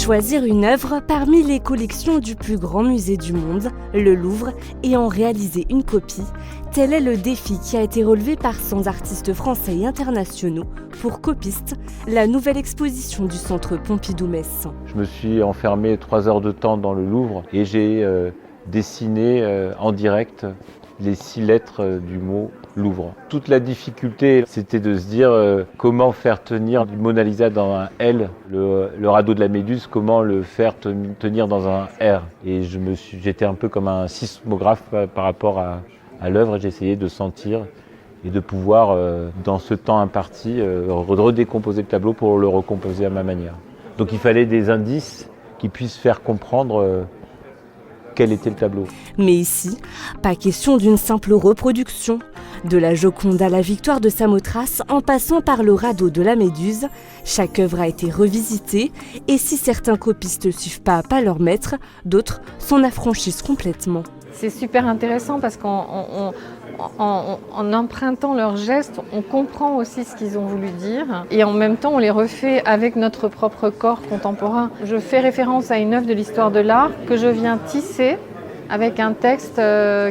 Choisir une œuvre parmi les collections du plus grand musée du monde, le Louvre, et en réaliser une copie, tel est le défi qui a été relevé par 100 artistes français et internationaux pour Copiste, la nouvelle exposition du Centre Pompidou-Metz. Je me suis enfermé 3 heures de temps dans le Louvre et j'ai dessiné en direct les 6 lettres du mot Louvre. Toute la difficulté, c'était de se dire comment faire tenir du Mona Lisa dans un L, le radeau de la Méduse, comment le faire tenir dans un R. Et j'étais un peu comme un sismographe par rapport à l'œuvre. J'essayais de sentir et de pouvoir, dans ce temps imparti, redécomposer le tableau pour le recomposer à ma manière. Donc il fallait des indices qui puissent faire comprendre quel était le tableau. Mais ici, pas question d'une simple reproduction. De la Joconde à la victoire de Samothrace, en passant par le radeau de la Méduse, chaque œuvre a été revisitée et si certains copistes ne suivent pas à pas leur maître, d'autres s'en affranchissent complètement. C'est super intéressant parce qu'en empruntant leurs gestes, on comprend aussi ce qu'ils ont voulu dire et en même temps on les refait avec notre propre corps contemporain. Je fais référence à une œuvre de l'histoire de l'art que je viens tisser avec un texte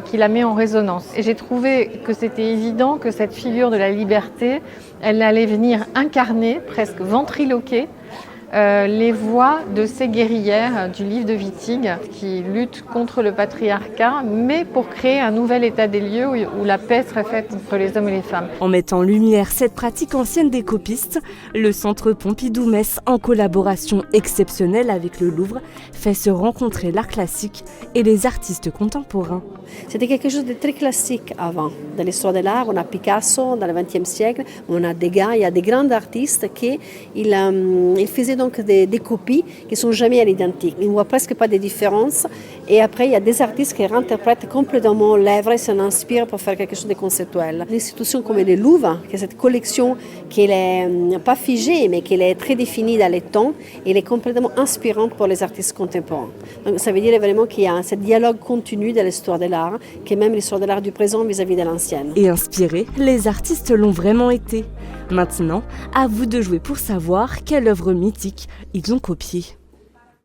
qui la met en résonance. Et j'ai trouvé que c'était évident que cette figure de la liberté, elle allait venir incarner, presque ventriloquer, les voix de ces guerrières du livre de Wittig qui luttent contre le patriarcat, mais pour créer un nouvel état des lieux où la paix serait faite entre les hommes et les femmes. En mettant en lumière cette pratique ancienne des copistes, le Centre Pompidou-Metz, en collaboration exceptionnelle avec le Louvre, fait se rencontrer l'art classique et les artistes contemporains. C'était quelque chose de très classique avant. Dans l'histoire de l'art, on a Picasso dans le XXe siècle, on a Degas, il y a des grands artistes qui faisaient donc des copies qui ne sont jamais à l'identique. On ne voit presque pas de différence. Et après, il y a des artistes qui réinterprètent complètement l'œuvre et s'en inspirent pour faire quelque chose de conceptuel. Une institution comme le Louvre, qui est cette collection qui n'est pas figée, mais qui est très définie dans le temps, elle est complètement inspirante pour les artistes contemporains. Donc, ça veut dire vraiment qu'il y a ce dialogue continu de l'histoire de l'art, qui est même l'histoire de l'art du présent vis-à-vis de l'ancienne. Et inspirés, les artistes l'ont vraiment été. Maintenant, à vous de jouer pour savoir quelle œuvre mythique ils ont copiée.